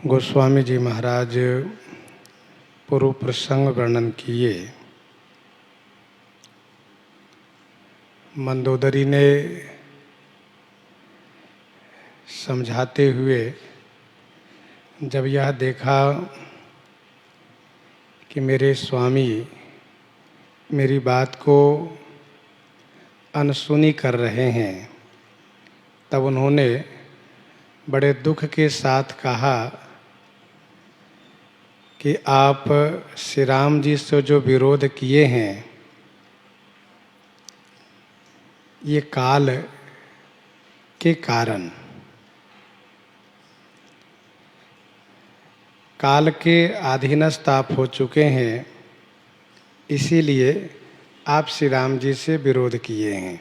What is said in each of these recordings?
गोस्वामी जी महाराज पूर्व प्रसंग वर्णन किए। मंदोदरी ने समझाते हुए जब यह देखा कि मेरे स्वामी मेरी बात को अनसुनी कर रहे हैं, तब उन्होंने बड़े दुख के साथ कहा कि आप श्री राम जी से जो विरोध किए हैं, ये काल के कारण, काल के अधीनस्थ आप हो चुके हैं, इसीलिए आप श्री राम जी से विरोध किए हैं।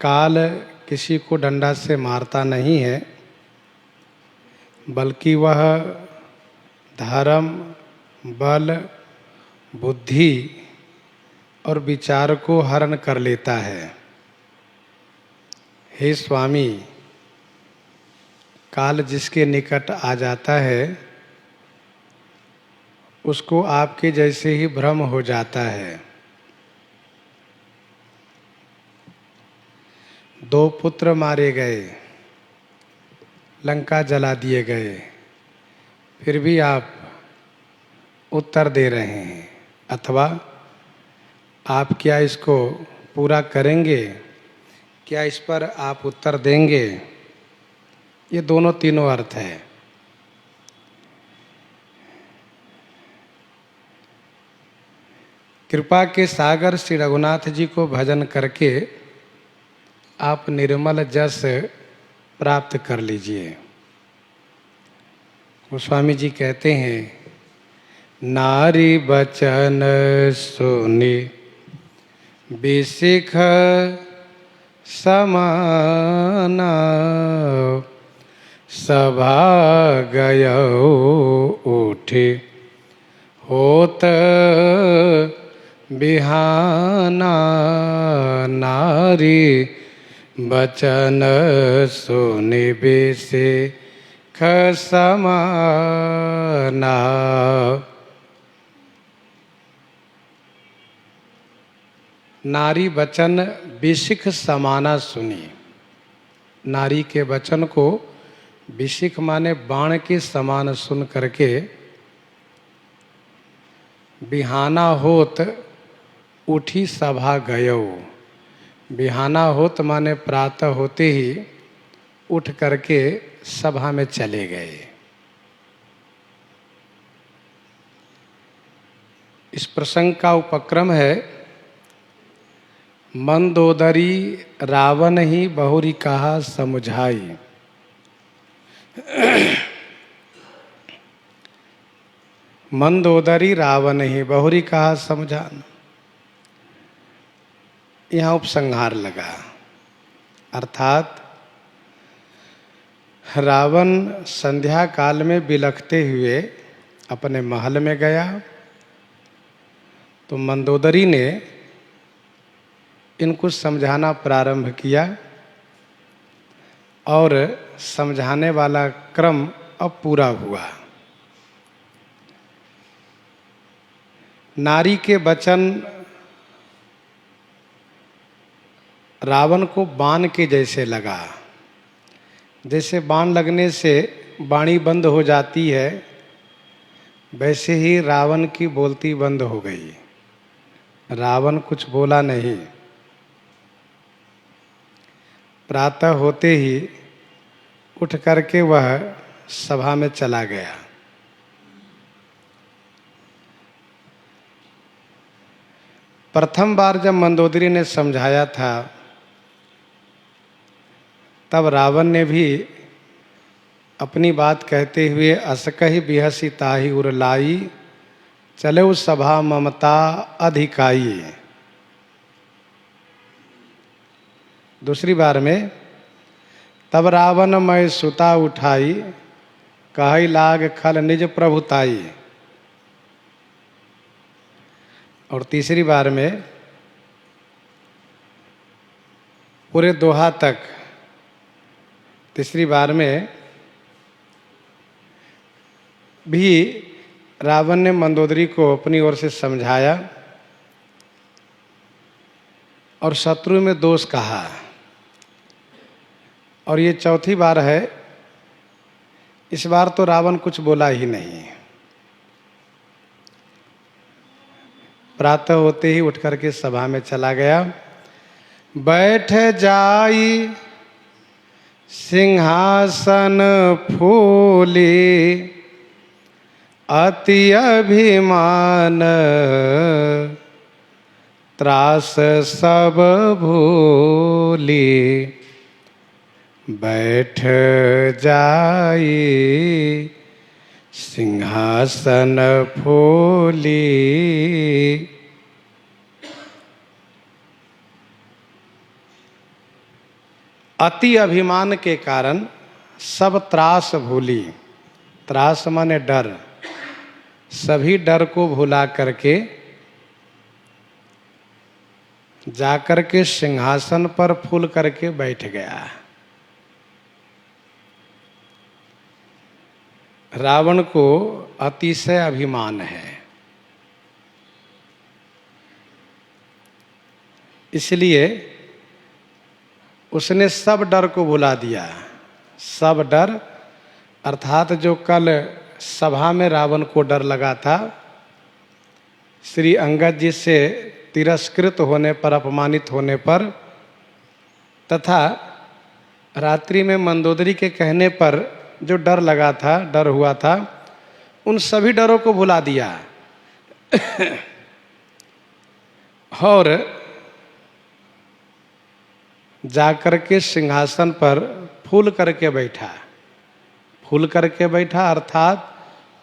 काल किसी को डंडा से मारता नहीं है, बल्कि वह धर्म, बल, बुद्धि और विचार को हरण कर लेता है। हे स्वामी, काल जिसके निकट आ जाता है उसको आपके जैसे ही भ्रम हो जाता है। 2 पुत्र मारे गए, लंका जला दिए गए, फिर भी आप उत्तर दे रहे हैं, अथवा आप क्या इसको पूरा करेंगे, क्या इस पर आप उत्तर देंगे? ये दोनों तीनों अर्थ है। कृपा के सागर श्री रघुनाथ जी को भजन करके आप निर्मल जस प्राप्त कर लीजिए। गोस्वामी जी कहते हैं, नारी बचन सुनी बिसिख समाना, सभा गयो उठे होत बिहाना। नारी बचन सुनि बिसिख समाना। नारी वचन बिसिख समाना सुनी। नारी के वचन को बिसिख माने बाण के समान सुन करके बिहाना होत उठी सभा गयो। बिहाना होत माने प्रातः होते ही उठ करके सभा में चले गए। इस प्रसंग का उपक्रम है, मंदोदरी रावण ही बहुरी कहा समुझाई। मंदोदरी रावण ही बहुरी कहा समझान। यहाँ उपसंहार लगा, अर्थात रावण संध्या काल में बिलखते हुए अपने महल में गया, तो मंदोदरी ने इनको समझाना प्रारंभ किया और समझाने वाला क्रम अब पूरा हुआ। नारी के वचन रावण को बाण के जैसे लगा। जैसे बाण लगने से वाणी बंद हो जाती है, वैसे ही रावण की बोलती बंद हो गई। रावण कुछ बोला नहीं। प्रातः होते ही उठ करके वह सभा में चला गया। प्रथम बार जब मंदोदरी ने समझाया था, तब रावण ने भी अपनी बात कहते हुए असकहि बिहसी ताहि उर लाई, चले उस सभा ममता अधिकाई। दूसरी बार में, तब रावण मैं सुता उठाई, कहई लाग खल निज प्रभुताई। और तीसरी बार में पूरे दोहा तक तीसरी बार में भी रावण ने मंदोदरी को अपनी ओर से समझाया और शत्रु में दोष कहा। और ये चौथी बार है। इस बार तो रावण कुछ बोला ही नहीं। प्रातः होते ही उठ करके सभा में चला गया। बैठ जाई सिंहासन फूली, अति अभिमान त्रास सब भूली। बैठ जाई सिंहासन फूली। अति अभिमान के कारण सब त्रास भूली। त्रास माने डर। सभी डर को भुला करके जाकर के सिंहासन पर फूल करके बैठ गया। रावण को अतिशय अभिमान है, इसलिए उसने सब डर को भुला दिया। सब डर अर्थात जो कल सभा में रावण को डर लगा था, श्री अंगद जी से तिरस्कृत होने पर, अपमानित होने पर, तथा रात्रि में मंदोदरी के कहने पर जो डर लगा था, डर हुआ था, उन सभी डरों को भुला दिया और जाकर के सिंहासन पर फूल करके बैठा। फूल करके बैठा अर्थात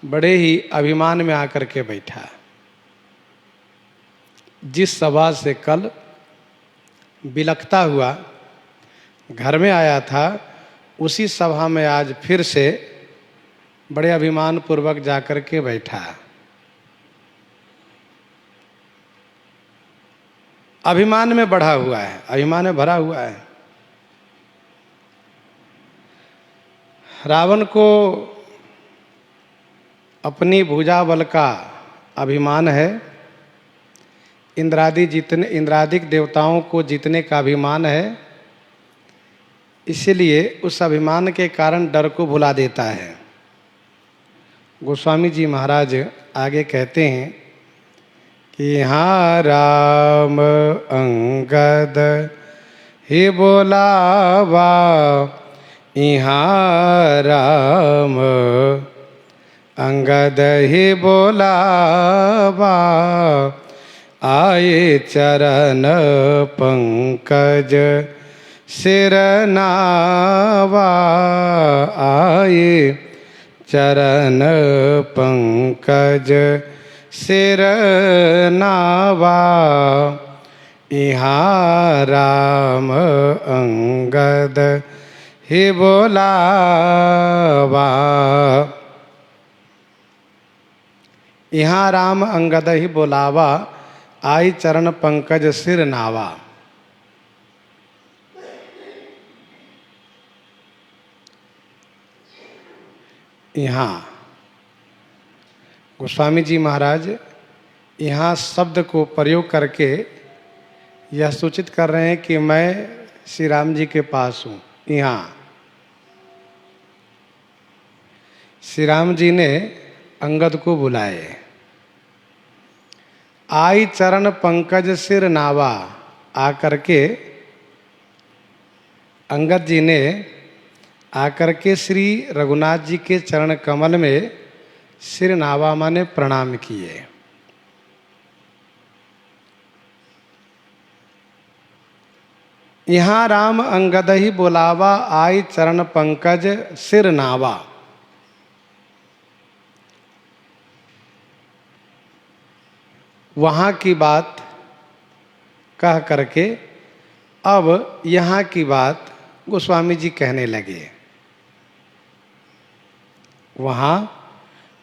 बड़े ही अभिमान में आकर के बैठा। जिस सभा से कल बिलखता हुआ घर में आया था, उसी सभा में आज फिर से बड़े अभिमान पूर्वक जाकर के बैठा। अभिमान में बढ़ा हुआ है, अभिमान में भरा हुआ है। रावण को अपनी भुजा बल का अभिमान है। इंद्रादिक देवताओं को जीतने का अभिमान है। इसलिए उस अभिमान के कारण डर को भुला देता है। गोस्वामी जी महाराज आगे कहते हैं कि यहाँ राम अंगद ही बोलावा, यहाँ राम अंगद ही बोलावा, आए चरण पंकज सिर नावा, आए चरण पंकज सिर नावा, यहाँ राम अंगद ही बोलावा। यहाँ राम अंगद ही बोलावा, आई चरण पंकज सिर नावा। यहाँ गोस्वामी जी महाराज यहाँ शब्द को प्रयोग करके यह सूचित कर रहे हैं कि मैं श्री राम जी के पास हूँ। यहाँ श्री राम जी ने अंगद को बुलाए। आई चरण पंकज सिर नावा, आकर के अंगद जी ने आकर के श्री रघुनाथ जी के चरण कमल में सिर नावा माने प्रणाम किए। यहाँ राम अंगद ही बोलावा, आई चरण पंकज सिर नावा। वहाँ की बात कह करके अब यहाँ की बात गोस्वामी जी कहने लगे। वहाँ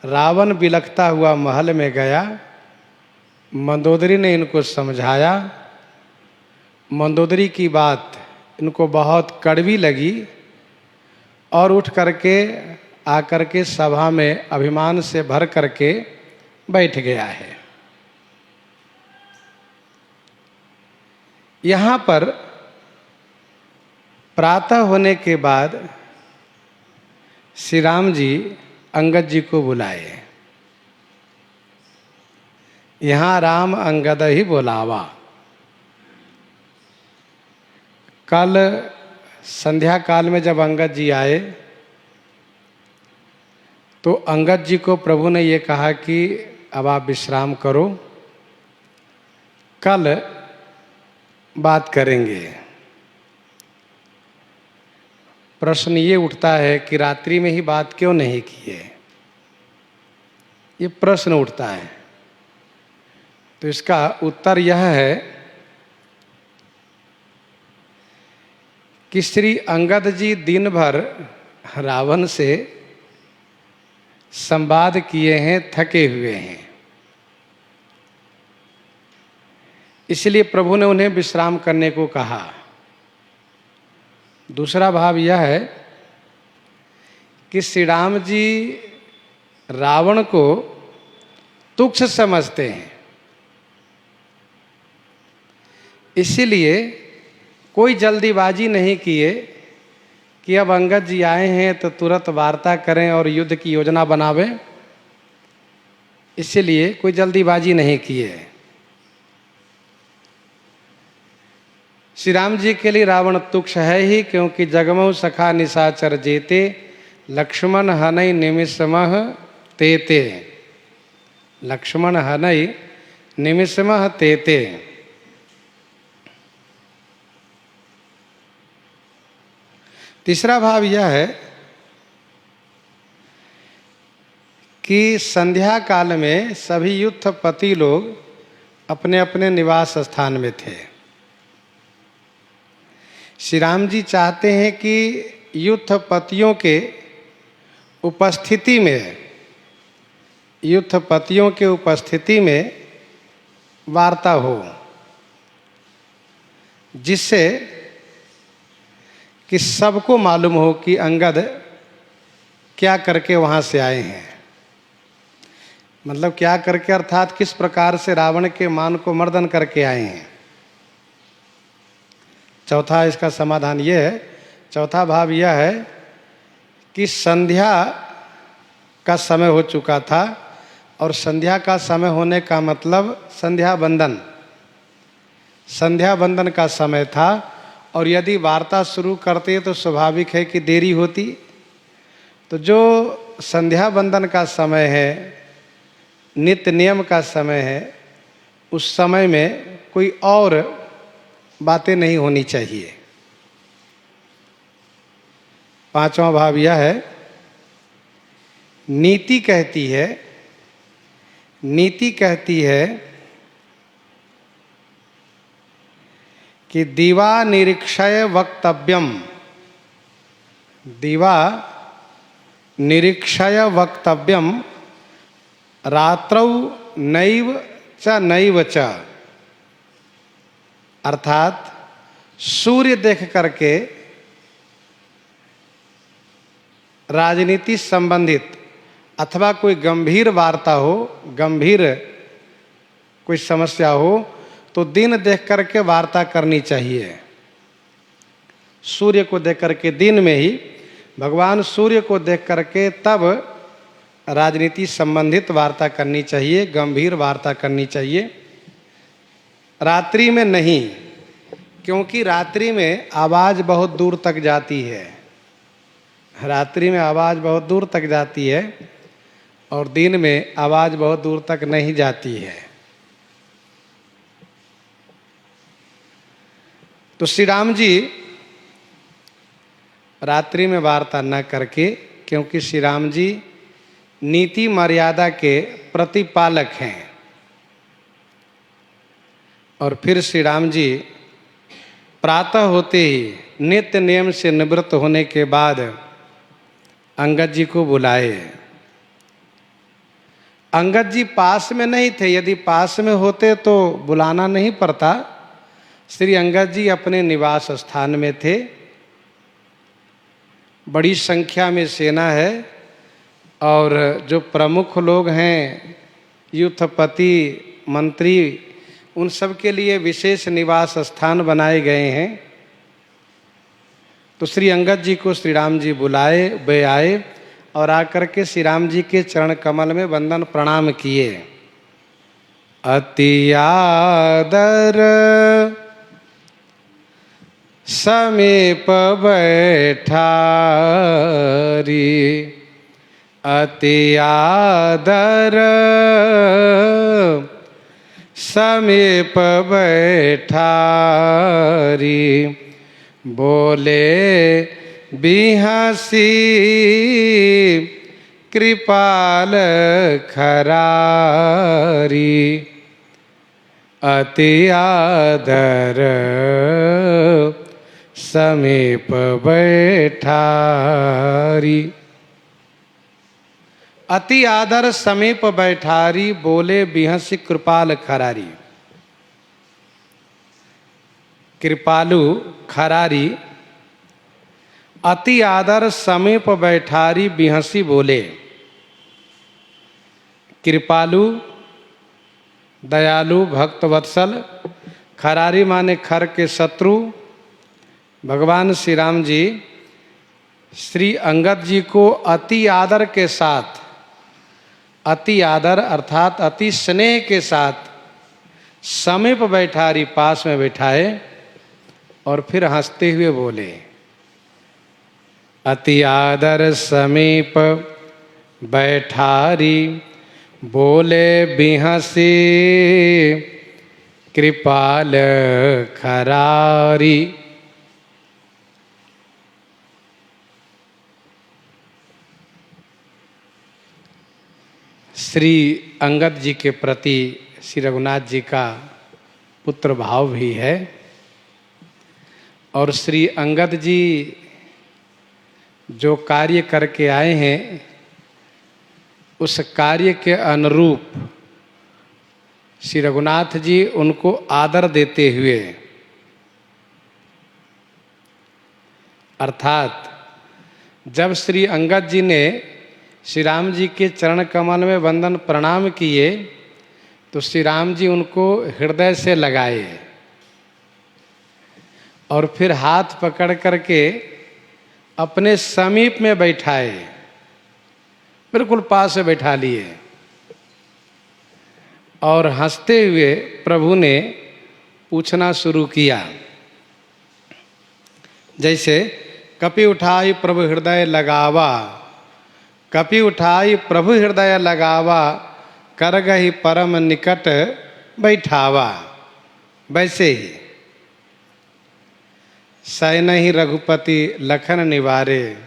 रावण बिलखता हुआ महल में गया। मंदोदरी ने इनको समझाया। मंदोदरी की बात इनको बहुत कड़वी लगी और उठ करके आकर के सभा में अभिमान से भर करके बैठ गया है। यहाँ पर प्रातः होने के बाद श्री राम जी अंगद जी को बुलाए। यहाँ राम अंगद ही बुलावा। कल संध्या काल में जब अंगद जी आए तो अंगद जी को प्रभु ने ये कहा कि अब आप विश्राम करो, कल बात करेंगे। प्रश्न ये उठता है कि रात्रि में ही बात क्यों नहीं की है, ये प्रश्न उठता है। तो इसका उत्तर यह है कि श्री अंगद जी दिन भर रावण से संवाद किए हैं, थके हुए हैं, इसलिए प्रभु ने उन्हें विश्राम करने को कहा। दूसरा भाव यह है कि श्री राम जी रावण को तुच्छ समझते हैं, इसीलिए कोई जल्दीबाजी नहीं किए कि अब अंगद जी आए हैं तो तुरंत वार्ता करें और युद्ध की योजना बनावें, इसीलिए कोई जल्दीबाजी नहीं किए। श्री राम जी के लिए रावण तुक्ष है ही, क्योंकि जगमऊ सखा निशाचर जेते, लक्ष्मण हनई निमिषमह तेते। लक्ष्मण हनई निमिषमह तेते। तीसरा भाव यह है कि संध्या काल में सभी युद्धपति लोग अपने अपने निवास स्थान में थे। श्री राम जी चाहते हैं कि युद्धपतियों के उपस्थिति में वार्ता हो, जिससे कि सबको मालूम हो कि अंगद क्या करके वहाँ से आए हैं। मतलब क्या करके, अर्थात किस प्रकार से रावण के मान को मर्दन करके आए हैं। चौथा इसका समाधान ये है, चौथा भाव यह है कि संध्या का समय हो चुका था, और संध्या का समय होने का मतलब संध्या बंदन का समय था, और यदि वार्ता शुरू करते तो स्वाभाविक है कि देरी होती। तो जो संध्या बंदन का समय है, नित्य नियम का समय है, उस समय में कोई और बातें नहीं होनी चाहिए। पांचवा भाव यह है, नीति कहती है कि दिवा निरीक्षय वक्तव्यम रात्रौ नैव च। अर्थात सूर्य देख करके राजनीति संबंधित अथवा कोई गंभीर वार्ता हो, गंभीर कोई समस्या हो, तो दिन देख करके वार्ता करनी चाहिए। सूर्य को देख करके, दिन में ही भगवान सूर्य को देख करके तब राजनीति संबंधित वार्ता करनी चाहिए, गंभीर वार्ता करनी चाहिए। रात्रि में नहीं, क्योंकि रात्रि में आवाज़ बहुत दूर तक जाती है। रात्रि में आवाज़ बहुत दूर तक जाती है और दिन में आवाज़ बहुत दूर तक नहीं जाती है। तो श्री राम जी रात्रि में वार्ता न करके, क्योंकि श्री राम जी नीति मर्यादा के प्रतिपालक हैं, और फिर श्री राम जी प्रातः होते ही नित्य नियम से निवृत्त होने के बाद अंगद जी को बुलाए। अंगद जी पास में नहीं थे, यदि पास में होते तो बुलाना नहीं पड़ता। श्री अंगद जी अपने निवास स्थान में थे बड़ी संख्या में सेना है और जो प्रमुख लोग हैं, युद्धपति, मंत्री, उन सब के लिए विशेष निवास स्थान बनाए गए हैं। तो श्री अंगद जी को श्री राम जी बुलाए, वे आए और आकर के श्री राम जी के चरण कमल में वंदन प्रणाम किए। अति आदर समीप बैठारी, अति आदर समीप बैठारी, बोले बिहसी कृपाल खरारी, अति आदर समीप बैठारी। अति आदर समीप बैठारी, बोले बिहसी कृपाल खरारी। कृपालु खरारी, अति आदर समीप बैठारी, बिहसी बोले। कृपालु दयालु भक्त वत्सल, खरारी माने खर के शत्रु। भगवान श्री राम जी श्री अंगद जी को अति आदर के साथ, अति आदर अर्थात अति स्नेह के साथ समीप बैठारी, पास में बैठाए और फिर हंसते हुए बोले। अति आदर समीप बैठारी, बोले बिहसी कृपाल खरारी। श्री अंगद जी के प्रति श्री रघुनाथ जी का पुत्र भाव भी है और श्री अंगद जी जो कार्य करके आए हैं उस कार्य के अनुरूप श्री रघुनाथ जी उनको आदर देते हुए, अर्थात जब श्री अंगद जी ने श्री राम जी के चरण कमल में वंदन प्रणाम किए तो श्री राम जी उनको हृदय से लगाए और फिर हाथ पकड़ करके अपने समीप में बैठाए, बिल्कुल पास से बैठा लिए और हंसते हुए प्रभु ने पूछना शुरू किया। जैसे कपि उठाई प्रभु हृदय लगावा, कपि उठाई प्रभु हृदय लगावा, कर गही परम निकट बैठावा, वैसे ही सैन ही रघुपति लखन निवारे।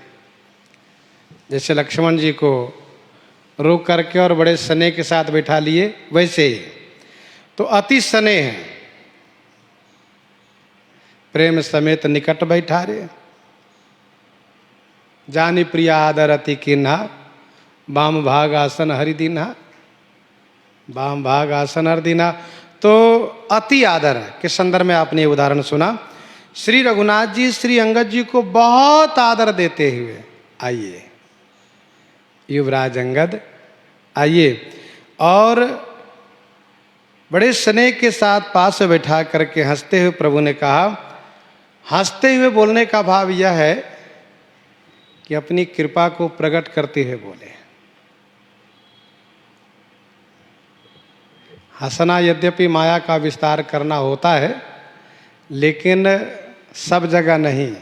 जैसे लक्ष्मण जी को रोक करके और बड़े स्नेह के साथ बैठा लिए, वैसे ही तो अति स्नेह है, प्रेम समेत निकट बैठा रे। जानी प्रिया आदर अति किन्हा, वाम भाग आसन हरि दीन्हा, वाम भाग आसन हरि दीन्हा। तो अति आदर के संदर्भ में आपने उदाहरण सुना। श्री रघुनाथ जी श्री अंगद जी को बहुत आदर देते हुए, आइए युवराज अंगद आइए, और बड़े स्नेह के साथ पास में बैठा करके हंसते हुए प्रभु ने कहा। हंसते हुए बोलने का भाव यह है कि अपनी कृपा को प्रकट करते हुए बोले। हंसना यद्यपि माया का विस्तार करना होता है, लेकिन सब जगह नहीं,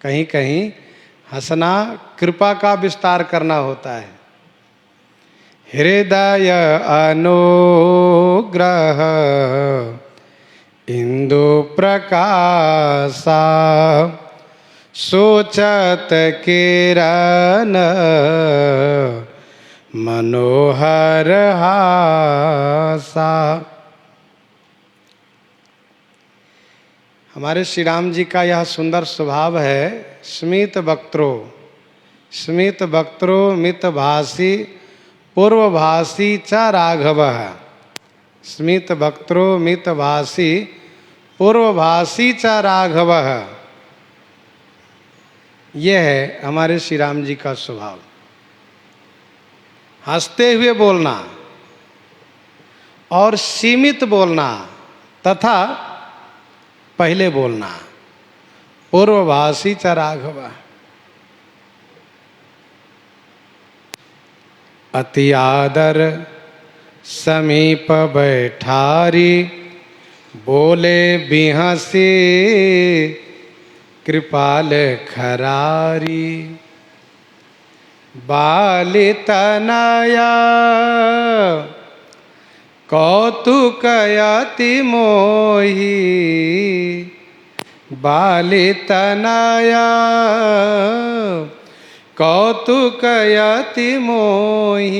कहीं कहीं हंसना कृपा का विस्तार करना होता है। हृदय अनुग्रह इंदु प्रकाशा, सोचत किरण मनोहर हासा। हमारे श्री राम जी का यह सुंदर स्वभाव है। स्मित वक्त्रो, स्मित वक्त्रो मित भासी पूर्वभासी च राघवः। स्मित वक्त्रो मित भासी पूर्वभासी च राघवः। यह है हमारे श्री राम जी का स्वभाव। हंसते हुए बोलना और सीमित बोलना तथा पहले बोलना। पूर्वभाषी च राघव। अति आदर समीप बैठारी, बोले बिहसी कृपाल खरारी। बाली तनया कौतुक अति मोही, बाली तनया कौतुक अति मोही।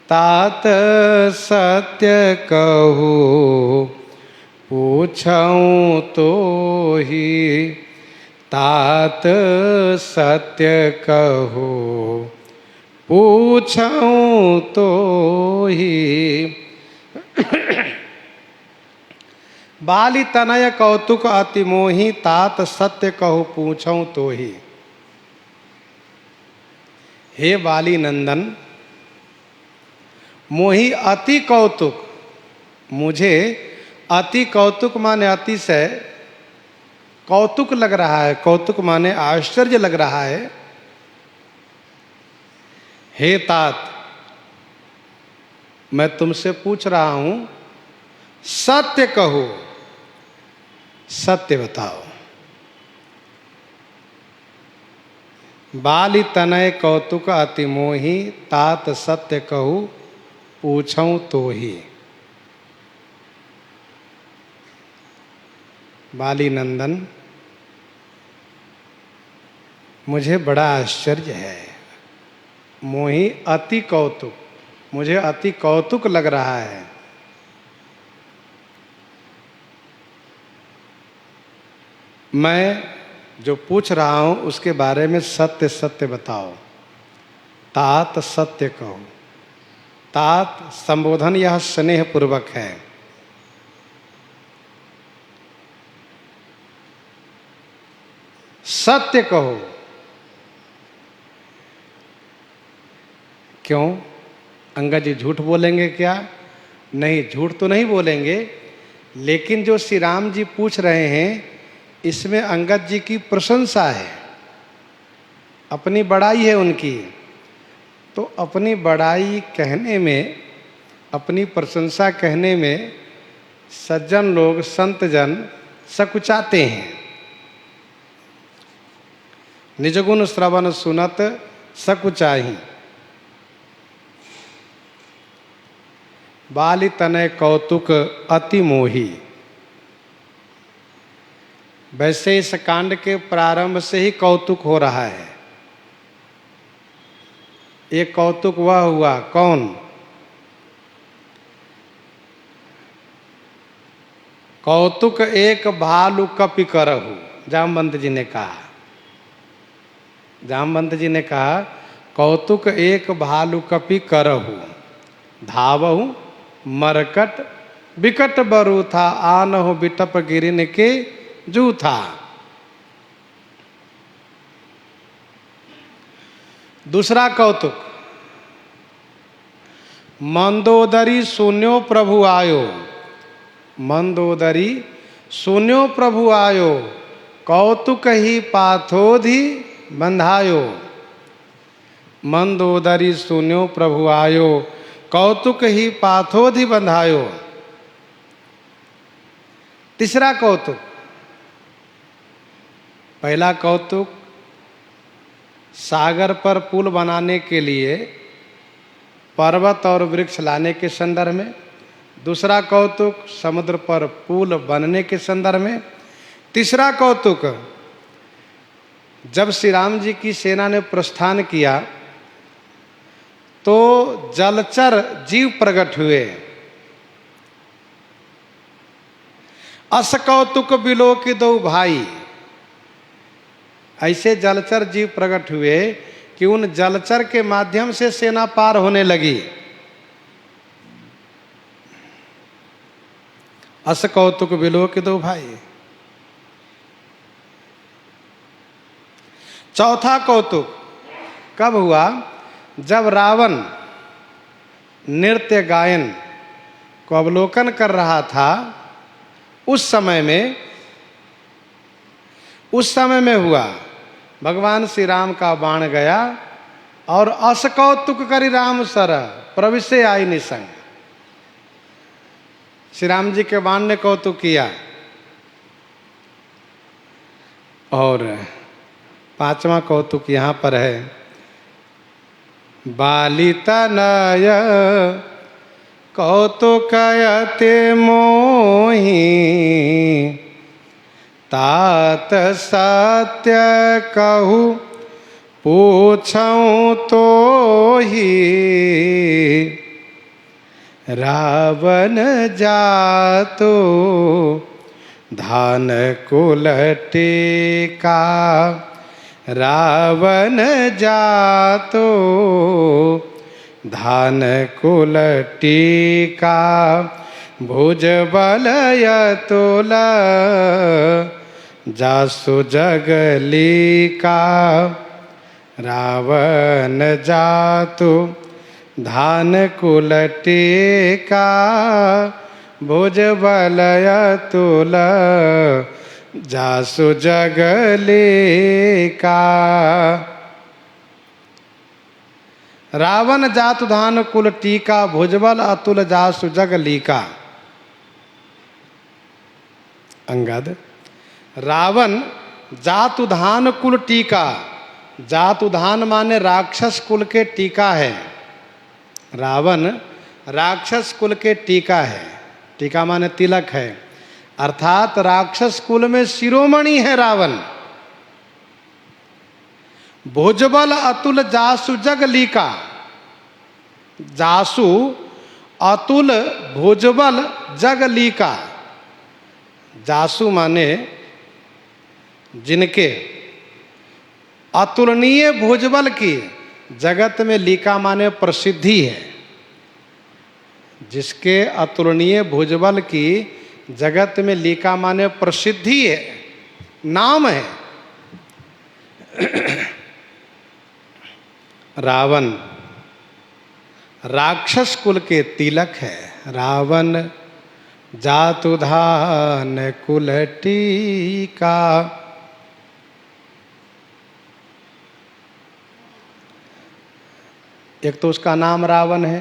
तात सत्य कहूँ पूछऊँ तो ही, तात सत्य कहो पूछऊँ तो ही। बाली तनय कौतुक अति मोही, तात सत्य कहो पूछऊँ तो ही। हे बाली नंदन, मोही अति कौतुक, मुझे अति कौतुक माने अतिशय कौतुक लग रहा है। कौतुक माने आश्चर्य लग रहा है। हे तात, मैं तुमसे पूछ रहा हूं, सत्य कहो, सत्य बताओ। बाली तनय कौतुक अति मोही, तात सत्य कहूँ पूछऊँ तो ही। बाली नंदन, मुझे बड़ा आश्चर्य है। मोही अति कौतुक, मुझे अति कौतुक लग रहा है। मैं जो पूछ रहा हूं उसके बारे में सत्य सत्य बताओ। तात सत्य कहो। तात संबोधन यह स्नेह पूर्वक है। सत्य कहो। क्यों? अंगद जी झूठ बोलेंगे क्या? नहीं, झूठ तो नहीं बोलेंगे, लेकिन जो श्री राम जी पूछ रहे हैं इसमें अंगद जी की प्रशंसा है, अपनी बड़ाई है उनकी। तो अपनी बड़ाई कहने में, अपनी प्रशंसा कहने में सज्जन लोग, संत जन सकुचाते हैं। निजगुण श्रवण सुनत सकुचाही, बाली तनय कौतुक अति मोही। वैसे इस कांड के प्रारंभ से ही कौतुक हो रहा है। एक कौतुक वह हुआ, कौन? कौतुक एक भालु कपि करहु, जामवंत जी ने कहा। जामवंत जी ने कहा कौतुक एक भालु कपि करहु, धावहु मरकट बिकट बरु था, आनहु बिटप गिरिन के जू था। दूसरा कौतुक, मंदोदरी सुन्यो प्रभु आयो, मंदोदरी सुन्यो प्रभु आयो, कौतुक ही पाथोधि बंधायो। मंदोदरी सुन्यो प्रभु आयो, कौतुक ही पाथोधि बंधायो। तीसरा कौतुक, पहला कौतुक सागर पर पुल बनाने के लिए पर्वत और वृक्ष लाने के संदर्भ में। दूसरा कौतुक समुद्र पर पुल बनने के संदर्भ में। तीसरा कौतुक, जब श्री राम जी की सेना ने प्रस्थान किया तो जलचर जीव प्रकट हुए। अस कौतुक बिलो के दो भाई, ऐसे जलचर जीव प्रकट हुए कि उन जलचर के माध्यम से सेना पार होने लगी। अस कौतुक बिलो के दो भाई। चौथा कौतुक कब हुआ? जब रावण नृत्य गायन को अवलोकन कर रहा था, उस समय में हुआ। भगवान श्री राम का बाण गया और अस कौतुक करी राम सर प्रविशे आई निसंग। श्री राम जी के बाण ने कौतुक किया। और पांचवा कौतुक यहाँ पर है, बालितनय कौतुकयते मोहि तात सत्य कहू पूछऊं तो ही रावण जातो धान कुलटिका। रावण जातो धान कुलटिका भुजबल यतुल जासु जगलिका। रावण जातु धान कुलटिका भुजबल यतुल जासु जगलिका। रावण जातु धान कुल टीका भुजबल अतुल जासु जगलिका। अंगद, रावण जातुधान कुल टीका। जातुधान माने राक्षस कुल के टीका है। रावण राक्षस कुल के टीका है। टीका माने तिलक है, अर्थात राक्षस कुल में शिरोमणि है रावण। भुजबल अतुल जासु जगलिका। जासु अतुल भुजबल जगलिका। जासु माने जिनके अतुलनीय भुजबल की, जगत में लिका माने प्रसिद्धि है। जिसके अतुलनीय भुजबल की जगत में लिका माने प्रसिद्धि है, नाम है। रावण राक्षस कुल के तिलक है। रावण जातुधान कुल टीका। एक तो उसका नाम रावण है,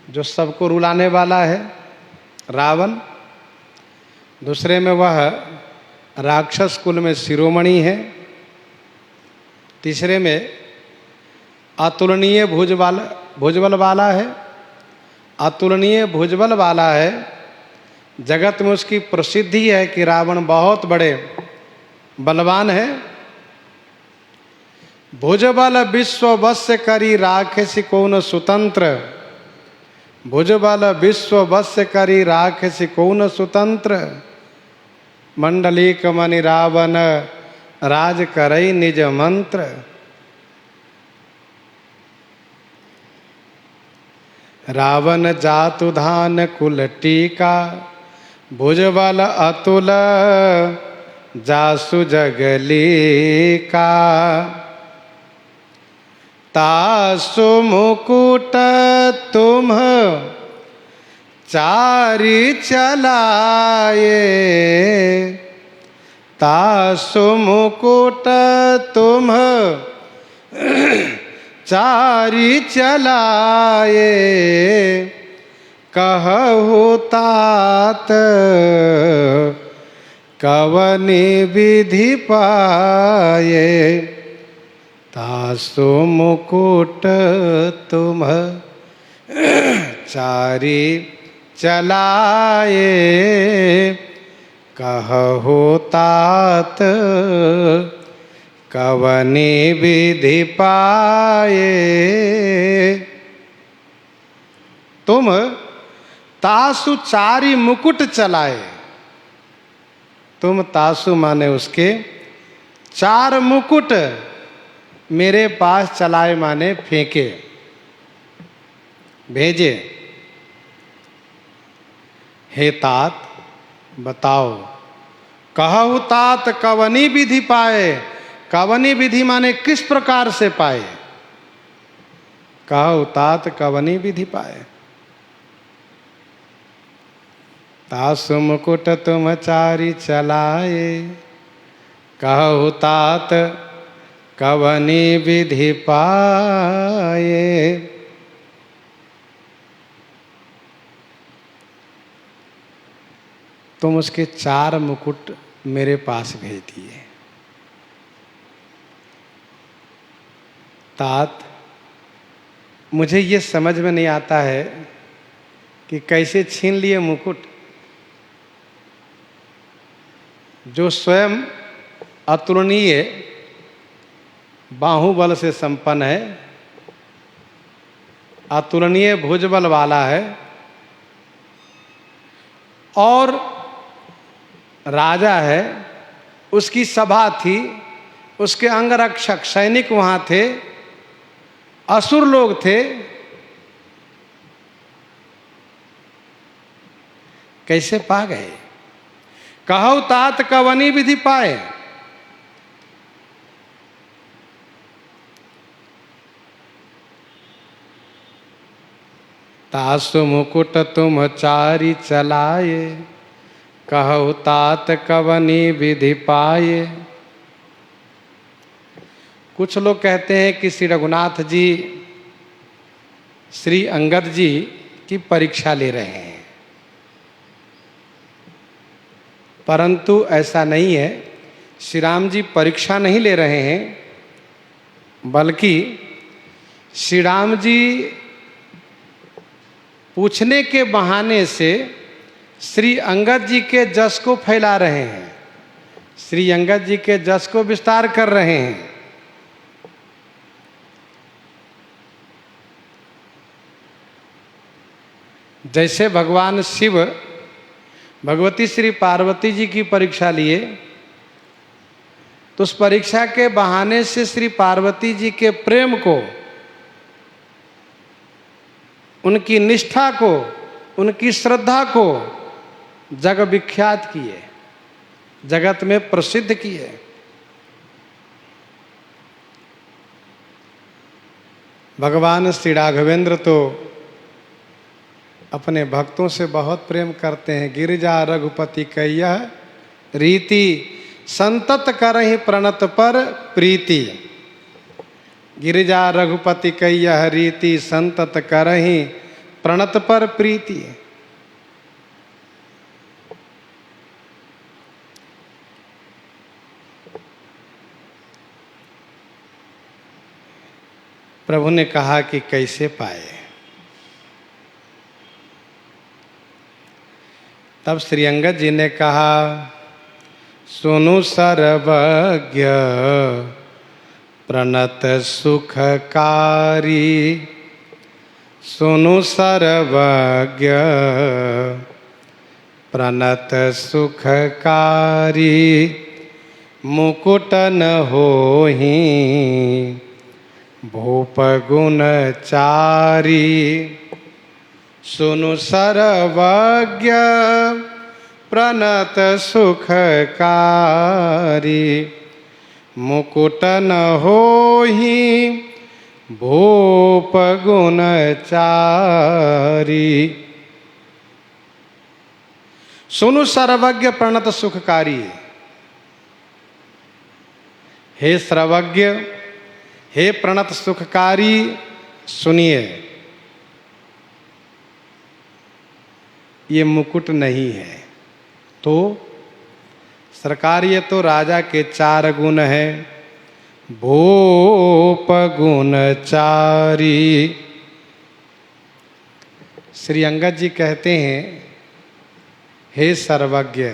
जो सबको रुलाने वाला है, रावण। दूसरे में वह राक्षस कुल में शिरोमणि है। तीसरे में अतुलनीय भुजबल वाला है। अतुलनीय भुजबल वाला है। जगत में उसकी प्रसिद्धि है कि रावण बहुत बड़े बलवान है। भुजबल विश्व वश्य करी राखेसि कौन स्वतंत्र। भुजबल विश्व वश्य करी राखेसि कौन स्वतंत्र। मंडलीक मणि रावण राज करई निज मंत्र। रावण जातुधान कुल टीका भुजबल अतुल जासु जगलिका। तासु मुकुट तुम चारि चलाए। तासु मुकुट तुम चारि चलाए। कहु तात कवनि विधि पाए। तासु मुकुट तुम चारि चलाए। कहु तात कवनि विधि पाए। तुम तासु चारि मुकुट चलाए। तुम तासु माने उसके चार मुकुट मेरे पास चलाए माने फेंके, भेजे। हे तात बताओ, कहु तात कवनी विधि पाए। कवनी विधि माने किस प्रकार से पाए? कहु तात कवनी विधि पाए। तासु मुकुट तुम चारि चलाए, कहु तात कवनी विधि पाए। तुम उसके 4 मुकुट मेरे पास भेज दिए। तात, मुझे ये समझ में नहीं आता है कि कैसे छीन लिए मुकुट, जो स्वयं अतुलनीय बाहुबल से संपन्न है, अतुलनीय भुजबल वाला है, और राजा है, उसकी सभा थी, उसके अंगरक्षक सैनिक वहां थे, असुर लोग थे। कैसे पा गए? कहु तात कवनी विधि पाए। तासु मुकुट तुम चारि चलाए, कहु तात कवनी विधि पाए। कुछ लोग कहते हैं कि श्री रघुनाथ जी श्री अंगद जी की परीक्षा ले रहे हैं, परंतु ऐसा नहीं है। श्री राम जी परीक्षा नहीं ले रहे हैं, बल्कि श्री राम जी पूछने के बहाने से श्री अंगद जी के जस को फैला रहे हैं, श्री अंगद जी के जस को विस्तार कर रहे हैं। जैसे भगवान शिव भगवती श्री पार्वती जी की परीक्षा लिए, तो उस परीक्षा के बहाने से श्री पार्वती जी के प्रेम को, उनकी निष्ठा को, उनकी श्रद्धा को जग विख्यात किए, जगत में प्रसिद्ध किए। भगवान श्री राघवेंद्र तो अपने भक्तों से बहुत प्रेम करते हैं। गिरिजा रघुपति कैया रीति, संतत करहि प्रणत पर प्रीति। गिरिजा रघुपति कैया रीति, संतत करहि प्रणत पर प्रीति। प्रभु ने कहा कि कैसे पाए? तब श्री अंगद जी ने कहा, सुनु सर्वज्ञ प्रणत सुखकारी, सुनु सर्वज्ञ प्रणत सुखकारी, मुकुट न होहि भूप गुण चारी। सुनु सर्वज्ञ प्रणत सुखकारी, मुकुट न होहि भूप गुण चारी। सुनु सर्वज्ञ प्रणत सुखकारी। हे सर्वज्ञ, हे प्रणत सुखकारी, सुनिए, ये मुकुट नहीं है। तो सरकार, ये तो राजा के 4 गुण हैं। भूप गुण चारी। श्री अंगद जी कहते हैं, हे सर्वज्ञ,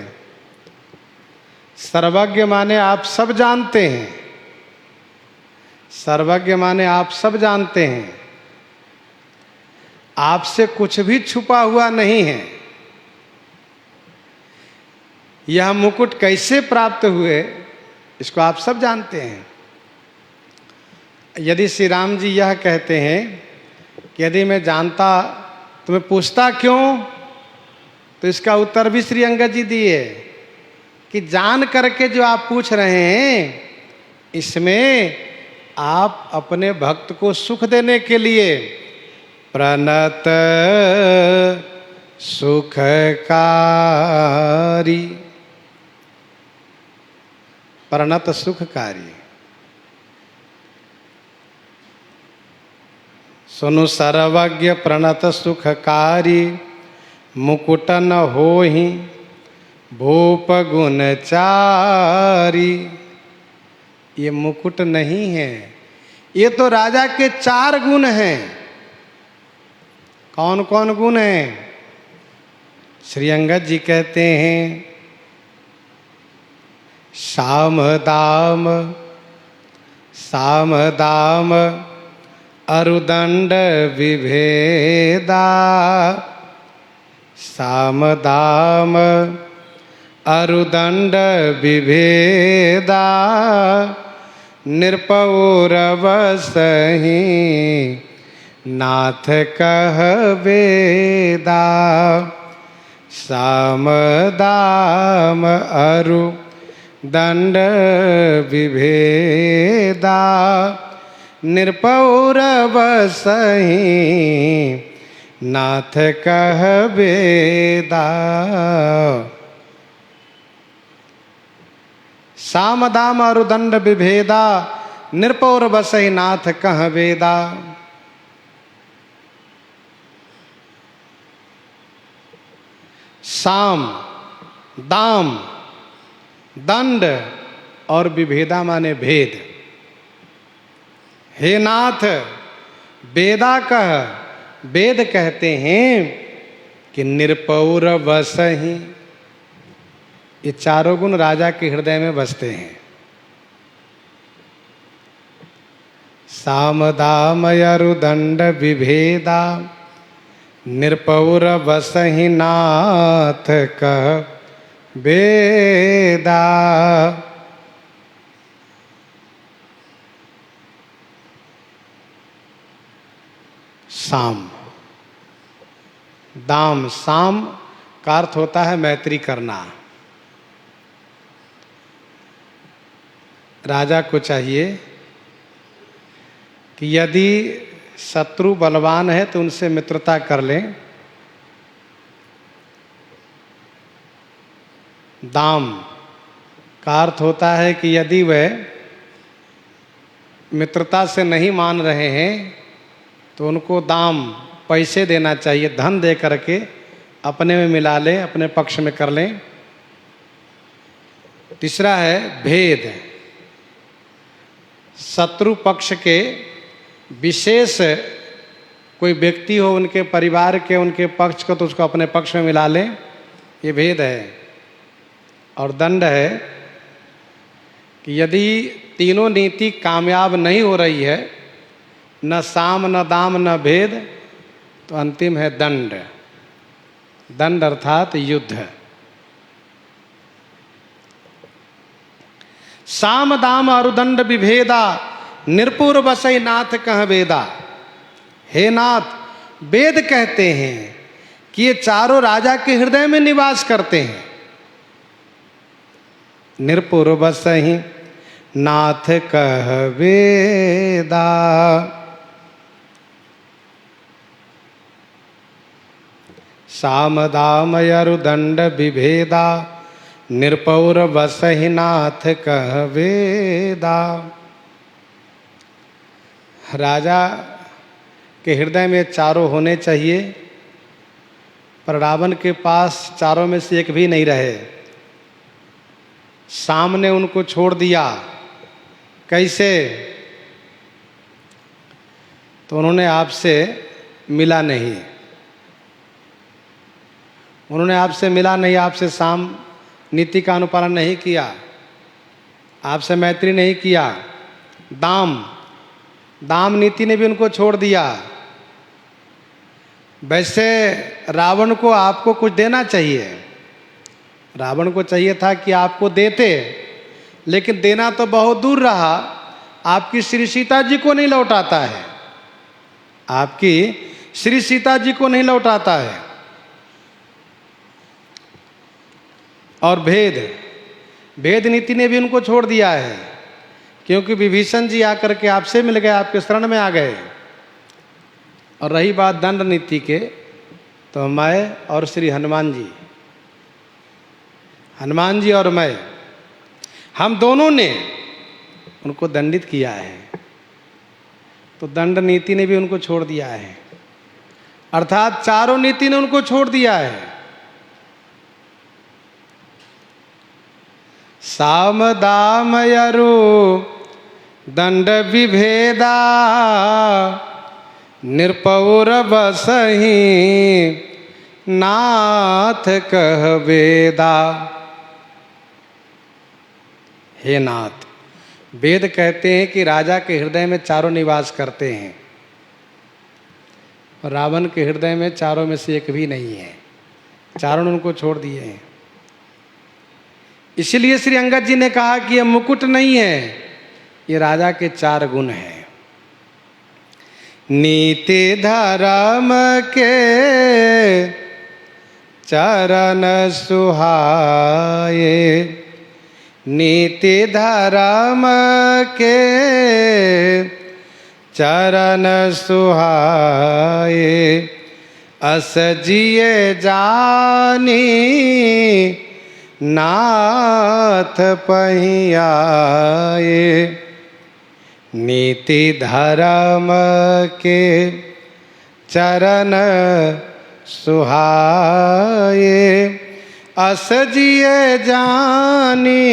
सर्वज्ञ माने आप सब जानते हैं, सर्वज्ञ माने आप सब जानते हैं, आपसे कुछ भी छुपा हुआ नहीं है। यह मुकुट कैसे प्राप्त हुए, इसको आप सब जानते हैं। यदि श्री राम जी यह कहते हैं कि यदि मैं जानता तो मैं पूछता क्यों, तो इसका उत्तर भी श्री अंगद जी दिए कि जान करके जो आप पूछ रहे हैं इसमें आप अपने भक्त को सुख देने के लिए प्रणत सुखकारी, प्रणत सुखकारी। सुनु सर्वज्ञ प्रणत सुखकारी, मुकुट न होहि भूप गुणचारी। ये मुकुट नहीं है, ये तो राजा के 4 गुण हैं। कौन कौन गुण हैं? श्री अंगद जी कहते हैं साम दाम, साम दाम अरुदंड विभेदा, साम दाम अरुदंड विभेदा, निरपौरवसहि नाथ कह वेदा। साम दाम अरुदंड विभेदा, निरपौरवसहि नाथ कह वेदा। साम दाम अरुदंड विभेदा, निरपौरवसहि नाथ कह वेदा। साम, दाम, दंड और विभेदा माने भेद। हे नाथ वेदा कह, वेद कहते हैं कि निरपौरवसहि, ये 4 गुण राजा के हृदय में बसते हैं। साम दाम अरुदंड विभेदा, निरपौरवसहि नाथ कह वेदा। साम, दाम, साम का अर्थ होता है मैत्री करना। राजा को चाहिए कि यदि शत्रु बलवान है तो उनसे मित्रता कर लें। दाम का अर्थ होता है कि यदि वह मित्रता से नहीं मान रहे हैं तो उनको दाम, पैसे देना चाहिए, धन दे करके अपने में मिला लें, अपने पक्ष में कर लें। तीसरा है भेद, शत्रु पक्ष के विशेष कोई व्यक्ति हो, उनके परिवार के, उनके पक्ष को, तो उसको अपने पक्ष में मिला लें, ये भेद है। और दंड है कि यदि तीनों नीति कामयाब नहीं हो रही है, न साम न दाम न भेद, तो अंतिम है दंड। दंड अर्थात युद्ध। साम दाम अरुदंड विभेदा, निरपौरवसहि नाथ कह वेदा। हे नाथ, वेद कहते हैं कि ये 4 राजा के हृदय में निवास करते हैं। निरपौरवसहि नाथ कह वेदा। साम दाम अरुदंड विभेदा, निरपौरवसहि नाथ कह वेदा। राजा के हृदय में 4 होने चाहिए, पर रावण के पास 4 में से एक भी नहीं रहे। सामने उनको छोड़ दिया। कैसे? तो उन्होंने आपसे मिला नहीं, उन्होंने आपसे मिला नहीं, आपसे साम नीति का अनुपालन नहीं किया, आपसे मैत्री नहीं किया। दाम, दाम नीति ने भी उनको छोड़ दिया। वैसे रावण को आपको कुछ देना चाहिए, रावण को चाहिए था कि आपको देते, लेकिन देना तो बहुत दूर रहा, आपकी श्री सीता जी को नहीं लौटाता है, आपकी श्री सीता जी को नहीं लौटाता है। और भेद, भेद नीति ने भी उनको छोड़ दिया है क्योंकि विभीषण जी आकर के आपसे मिल गए, आपके शरण में आ गए। और रही बात दंड नीति के, तो मैं और श्री हनुमान जी और मैं, हम दोनों ने उनको दंडित किया है। तो दंड नीति ने भी उनको छोड़ दिया है, अर्थात चारों नीति ने उनको छोड़ दिया है। साम दाम यरु दंड विभेदा, निरपौर बसहि नाथ कह वेदा। हे नाथ, वेद कहते हैं कि राजा के हृदय में चारों निवास करते हैं, और रावण के हृदय में चारों में से एक भी नहीं है। चारों ने उनको छोड़ दिए हैं। इसलिए श्री अंगद जी ने कहा कि यह मुकुट नहीं है, ये राजा के 4 गुण हैं। नीति धर्म के चरण सुहाए, नीति धर्म के चरण सुहाए, अस जिए जानी नाथ पहियाए। नीति धर्म के चरण सुहाए, अस जिए जानी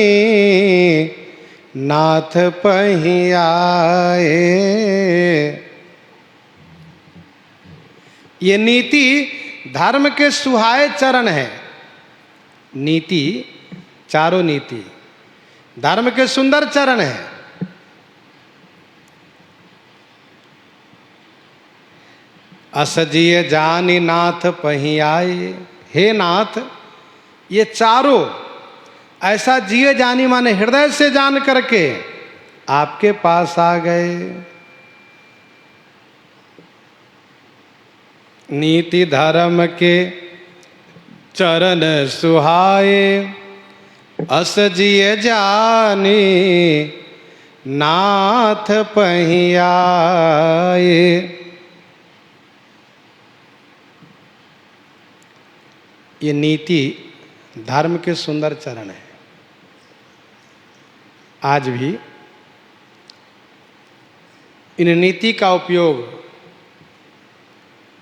नाथ पहियाए। ये नीति धर्म के सुहाए चरण है। नीति, चारों नीति धर्म के सुंदर चरण है। अस जिए जानी नाथ पहियाए। हे नाथ, ये चारों ऐसा जिए जानी माने हृदय से जान करके आपके पास आ गए। नीति धर्म के चरण सुहाए, अस जिए जानी नाथ पहियाए। ये नीति धर्म के सुंदर चरण है। आज भी इन नीति का उपयोग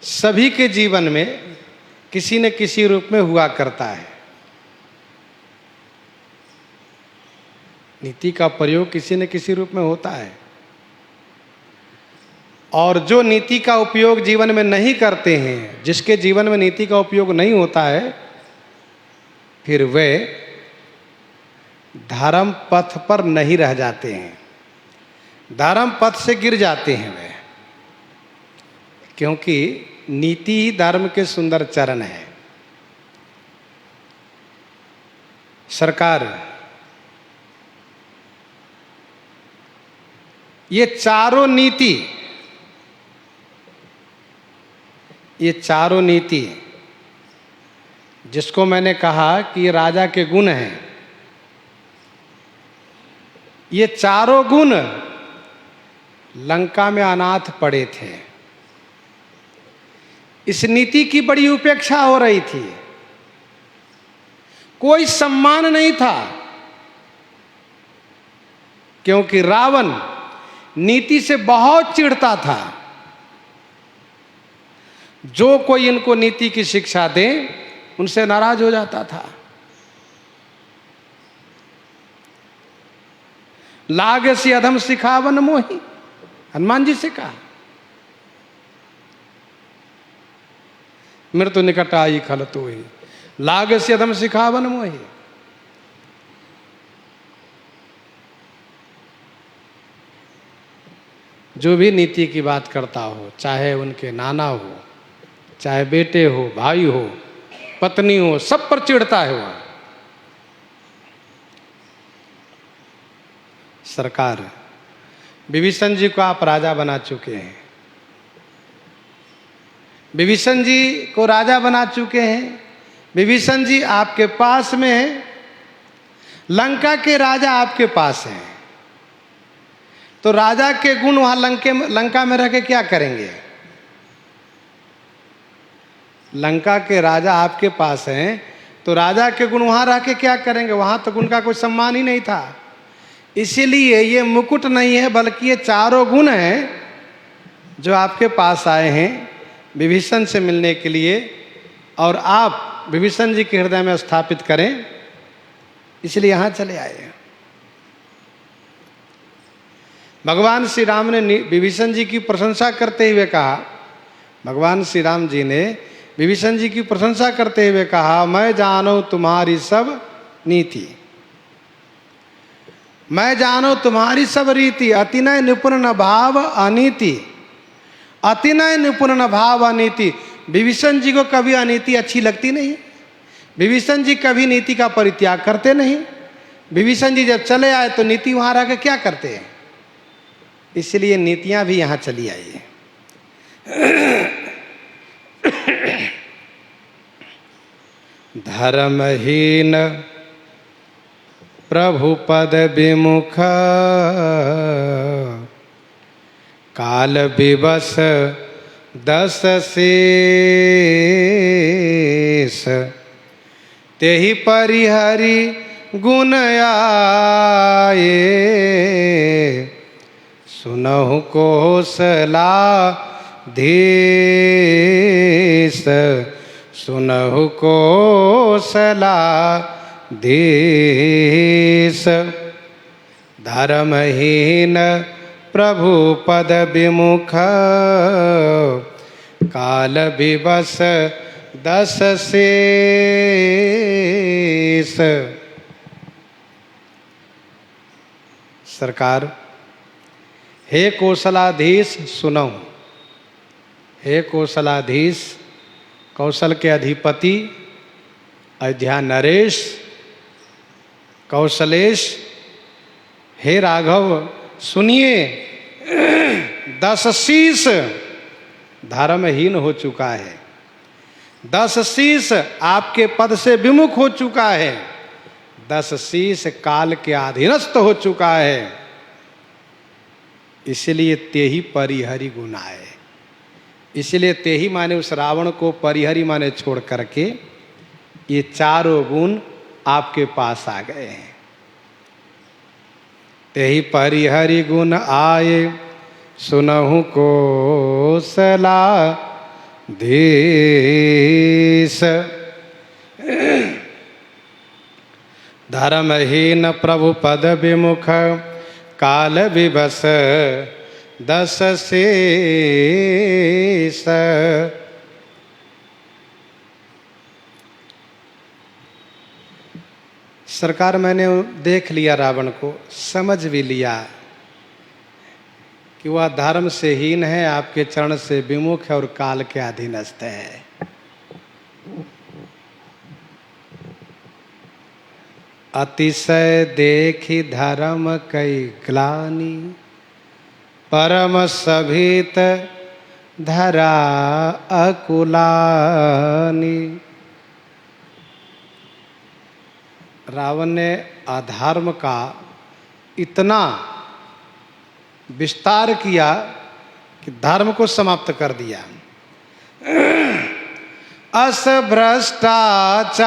सभी के जीवन में किसी न किसी रूप में हुआ करता है। नीति का प्रयोग किसी न किसी रूप में होता है। और जो नीति का उपयोग जीवन में नहीं करते हैं, जिसके जीवन में नीति का उपयोग नहीं होता है, फिर वे धर्म पथ पर नहीं रह जाते हैं, धर्म पथ से गिर जाते हैं वे। क्योंकि नीति ही धर्म के सुंदर चरण है। सरकार, ये चारों नीति जिसको मैंने कहा कि ये राजा के गुण हैं, ये चारों गुण लंका में अनाथ पड़े थे। इस नीति की बड़ी उपेक्षा हो रही थी, कोई सम्मान नहीं था। क्योंकि रावण नीति से बहुत चिढ़ता था। जो कोई इनको नीति की शिक्षा दे, उनसे नाराज हो जाता था। लाग से अधम सिखावन मोही, हनुमान जी से कहा। मृत्यु निकट आई खल तो ही, लाग से अधम सिखावन मोही। जो भी नीति की बात करता हो, चाहे उनके नाना हो, चाहे बेटे हो, भाई हो, पत्नी हो, सब पर चिढ़ता है वह। सरकार, विभीषण जी को आप राजा बना चुके हैं, विभीषण जी को राजा बना चुके हैं। विभीषण जी आपके पास में, लंका के राजा आपके पास हैं। तो राजा के गुण वहां लंका में रह के क्या करेंगे? लंका के राजा आपके पास हैं, तो राजा के गुण वहां रह के क्या करेंगे? वहां तक उनका कोई सम्मान ही नहीं था। इसीलिए ये मुकुट नहीं है, बल्कि ये चारों गुण हैं जो आपके पास आए हैं विभीषण से मिलने के लिए, और आप विभीषण जी के हृदय में स्थापित करें, इसलिए यहां चले आए। भगवान श्री राम ने विभीषण जी की प्रशंसा करते हुए कहा, भगवान श्री राम जी ने विभीषण जी की प्रशंसा करते हुए कहा, मैं जानूं तुम्हारी सब नीति, मैं जानूं तुम्हारी सब रीति, अतिनय निपुण न भाव अनीति, अतिनय निपुण न भाव अनीति। विभीषण जी को कभी अनीति अच्छी लगती नहीं, विभीषण जी कभी नीति का परित्याग करते नहीं। विभीषण जी जब चले आए तो नीति वहां रह के क्या करते हैं, इसलिए नीतियां भी यहां चली आई है। धर्महीन प्रभु पद विमुख, काल विवश दस शेष, तेहि परिहरि गुण आए, सुनहु कौशलाधीश, सुनहु कौशलाधीश। धर्महीन प्रभु पद विमुख, काल विवश दस शेष। सरकार, हे कौशलाधीश सुनो, हे कौशलाधीश, कौशल के अधिपति अयोध्या नरेश, कौशलेश, हे राघव सुनिए, दस शीस धर्महीन हो चुका है, दस शीस आपके पद से विमुख हो चुका है, दस शीस काल के अधीनस्थ हो चुका है, इसलिए तेहि परिहरि गुण आए। इसलिए तेहि माने उस रावण को, परिहरि माने छोड़ करके ये चारों गुण आपके पास आ गए हैं। तेहि परिहरि गुण आए, सुनहु कौशलाधीश। धर्महीन प्रभु पद विमुख, काल विवश दस शेष। सरकार, मैंने देख लिया रावण को, समझ भी लिया कि वह धर्म से हीन है, आपके चरण से विमुख है और काल के अधीनस्थ है। अतिशय देखी धर्म कई ग्लानि, परम सभित धरा अकुलानि। रावण ने अधर्म का इतना विस्तार किया कि धर्म को समाप्त कर दिया। अस भ्रष्टाचारा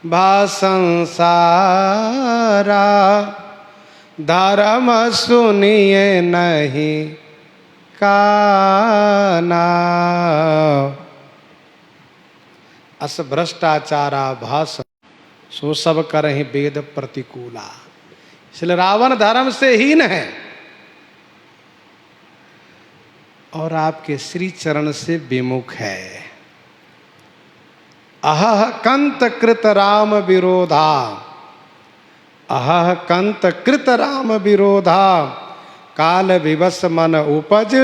भासंसारा, धर्म सुनिए नहीं काना। अस भ्रष्टाचारा भास, सो सब करहि वेद प्रतिकूला। इसलिए रावण धर्म से हीन है और आपके श्री चरण से विमुख है। अहह कंत कृत राम विरोधा, अहह कंत कृत राम विरोधा, काल विवश मन उपज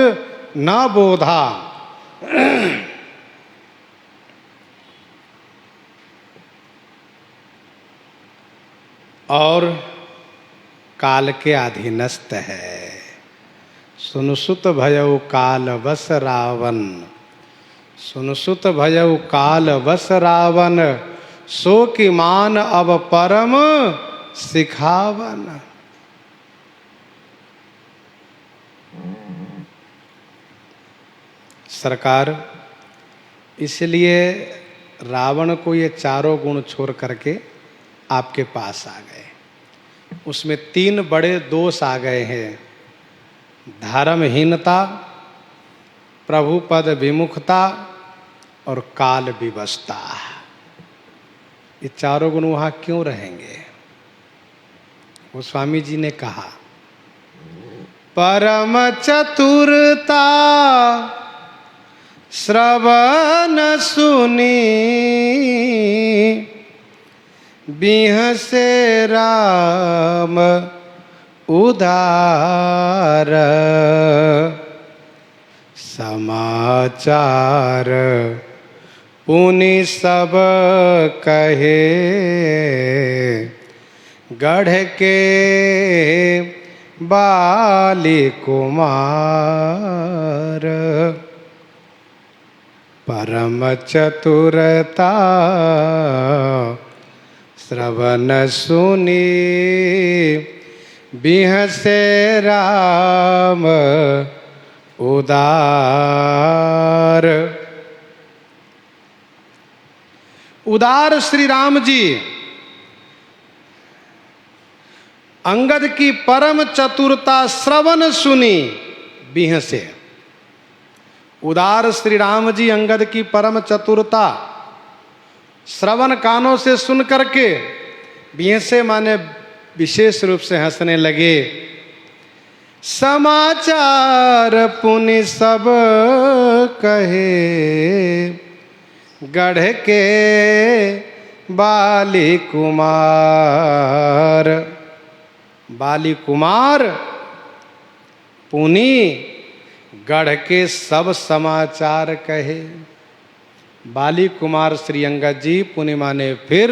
न बोधा। और काल के अधीनस्थ है। सुनसुत भयउ काल वश रावण, सुनसुत भयउ काल वश रावण, सो कि मान अब परम सिखावन। सरकार, इसलिए रावण को ये चारों गुण छोड़ करके आपके पास आ गए। उसमें 3 बड़े दोष आ गए हैं, धर्महीनता, प्रभुपद विमुखता और काल विवशता। ये चारों गुण वहाँ क्यों रहेंगे? वो स्वामी जी ने कहा, परम चतुरता श्रवण सुनी, बिहसे राम उदार, समाचार पुनि सब कहे, गढ़ के बाली कुमार। परम चतुरता श्रवण सुनी, बिहसे राम उदार। उदार श्री राम जी अंगद की परम चतुरता श्रवण सुनी, बिहसे। उदार श्री राम जी अंगद की परम चतुरता श्रवण कानों से सुन करके, बिहसे माने विशेष रूप से हंसने लगे। समाचार पुनि सब कहे, गढ़ के बाली कुमार। बाली कुमार पुनि गढ़ के सब समाचार कहे। बाली कुमार श्री अंगद जी पुनि माने फिर,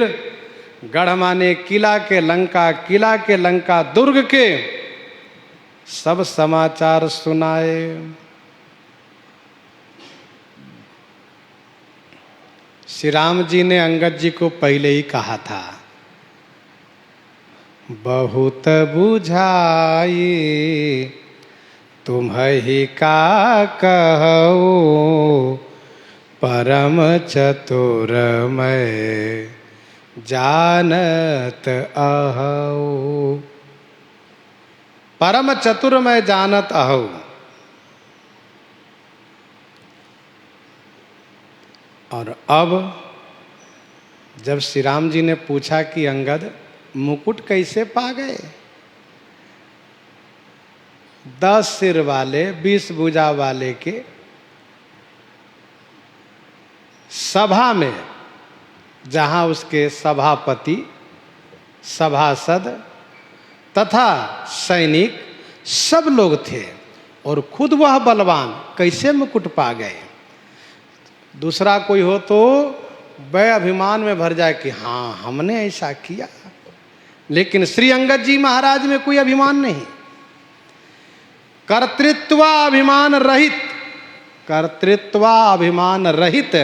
गढ़ माने किला के लंका, किला के लंका दुर्ग के सब समाचार सुनाए। श्री राम जी ने अंगद जी को पहले ही कहा था, बहुत बुझाई तुम्हि का कहूँ, परम चतुर मैं जानत अहूँ। परम चतुर मैं जानत अहूँ। और अब जब श्री राम जी ने पूछा कि अंगद मुकुट कैसे पा गए, 10 सिर वाले 20 भुजा वाले के सभा में, जहां उसके सभापति, सभासद तथा सैनिक सब लोग थे और खुद वह बलवान, कैसे मुकुट पा गए? दूसरा कोई हो तो वह अभिमान में भर जाए कि हाँ हमने ऐसा किया, लेकिन श्री अंगद जी महाराज में कोई अभिमान नहीं। कर्तृत्वाभिमान रहित, कर्तृत्वाभिमान रहित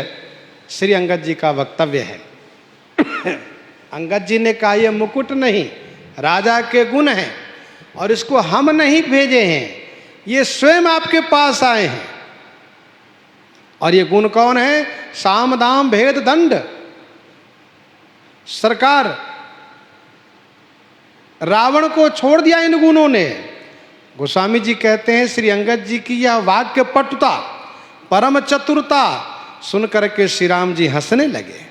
श्री अंगद जी का वक्तव्य है। अंगद जी ने कहा ये मुकुट नहीं, राजा के गुण हैं और इसको हम नहीं भेजे हैं, ये स्वयं आपके पास आए हैं। और ये गुण कौन है? साम दाम भेद दंड। सरकार, रावण को छोड़ दिया इन गुणों ने। गोस्वामी जी कहते हैं श्री अंगद जी की यह वाक्य पटुता, परम चतुरता सुन करके श्री राम जी हंसने लगे।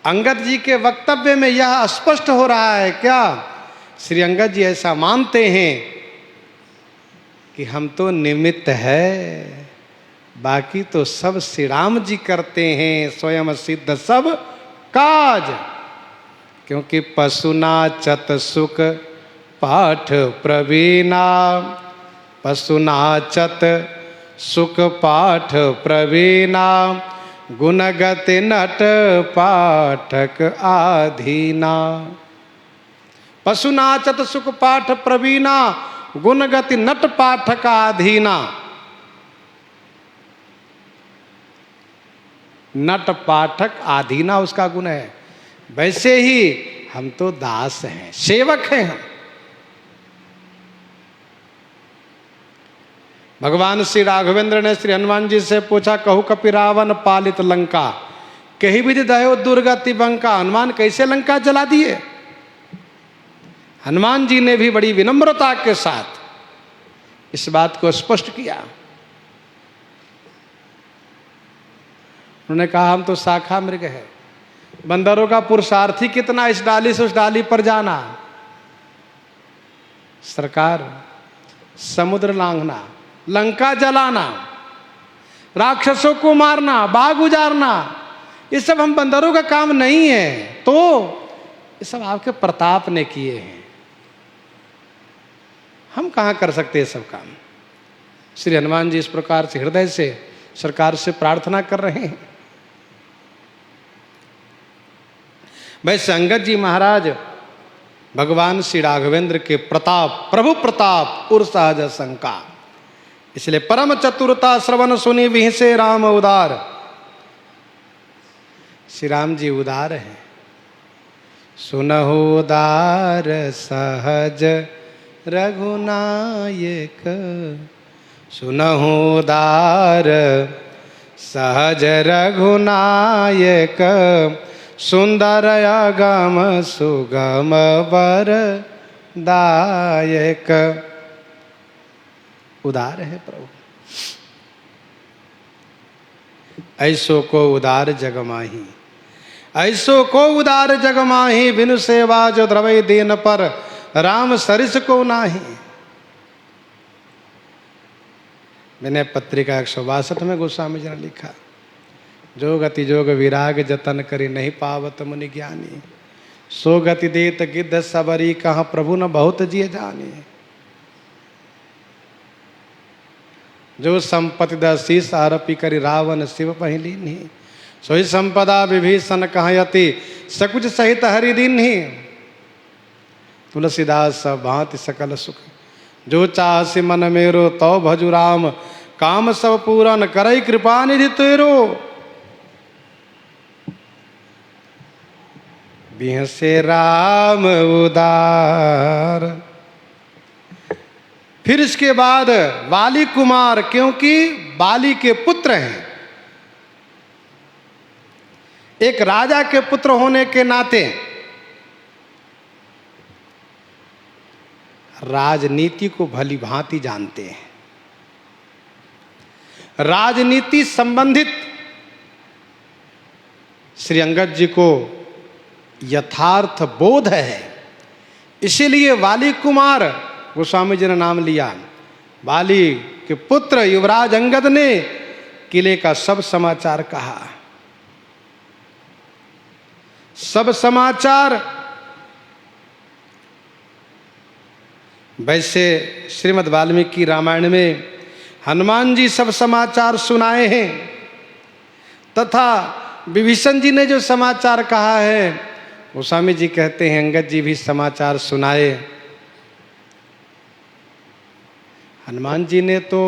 अंगद जी के वक्तव्य में यह स्पष्ट हो रहा है क्या? श्री अंगद जी ऐसा मानते हैं कि हम तो निमित्त है, बाकी तो सब श्री राम जी करते हैं, स्वयं सिद्ध सब काज। क्योंकि पशुनाचत सुख पाठ प्रवीणा, पशुनाचत सुख पाठ प्रवीणा, गुणगति नट पाठक आधीना। पशुनाचत सुख पाठ प्रवीणा, गुणगति नट पाठक आधीना। नट पाठक आधीना उसका गुण है। वैसे ही हम तो दास हैं, सेवक हैं हम। भगवान श्री राघवेंद्र ने श्री हनुमान जी से पूछा, कहु कपि रावण पालित लंका, कही विधि दयो दुर्गति बंका। हनुमान कैसे लंका जला दिए? हनुमान जी ने भी बड़ी विनम्रता के साथ इस बात को स्पष्ट किया। उन्होंने कहा, हम तो शाखा मृग है, बंदरों का पुरुषार्थी कितना, इस डाली से उस डाली पर जाना। सरकार, समुद्र लांघना, लंका जलाना, राक्षसों को मारना, बाग उजारना, ये सब हम बंदरों का काम नहीं है, तो ये सब आपके प्रताप ने किए हैं, हम कहाँ कर सकते हैं सब काम। श्री हनुमान जी इस प्रकार से हृदय से सरकार से प्रार्थना कर रहे हैं। वैसे अंगद जी महाराज भगवान श्री राघवेंद्र के प्रताप, प्रभु प्रताप उर सहज शंका, इसलिए परम चतुरता श्रवण सुनी विहसे राम उदार। श्री राम जी उदार हैं। सुनहु उदार सहज रघुनायक, सुनहु उदार सहज रघुनायक, सुंदर अगम सुगम वर दायक। उदार है प्रभु, ऐसो को उदार जग माही, ऐसो को उदार जग माही, बिनु सेवा जो द्रवै दीन पर, राम सरिस को नाही। मैंने पत्रिका 162 में गोस्वामी जी ने लिखा, जो गति जोग विराग जतन करी, नहीं पावत मुनि ज्ञानी, सो गति देत गिद्ध सबरी, कहाँ प्रभु न बहुत जिय जानी। जो संपत्ति दशीष आरोपी करी, रावण शिव पहिली नहीं, सोई संपदा विभीषण कहयति, सकुच सहित हरि दीन्ही। तुलसीदास भांति सकल सुख, जो चाहसी मन मेरो, तो भजु राम, काम सब पूरन करई कृपा निधि तेरो। बिहसे राम उदार। फिर इसके बाद बाली कुमार, क्योंकि बाली के पुत्र हैं, एक राजा के पुत्र होने के नाते राजनीति को भली भांति जानते हैं, राजनीति संबंधित श्री अंगद जी को यथार्थ बोध है। इसीलिए वाली कुमार गोस्वामी जी ने नाम लिया। वाली के पुत्र युवराज अंगद ने किले का सब समाचार कहा। सब समाचार वैसे श्रीमद् वाल्मीकि रामायण में हनुमान जी सब समाचार सुनाए हैं, तथा विभीषण जी ने जो समाचार कहा है, गोस्वामी जी कहते हैं अंगद जी भी समाचार सुनाए। हनुमान जी ने तो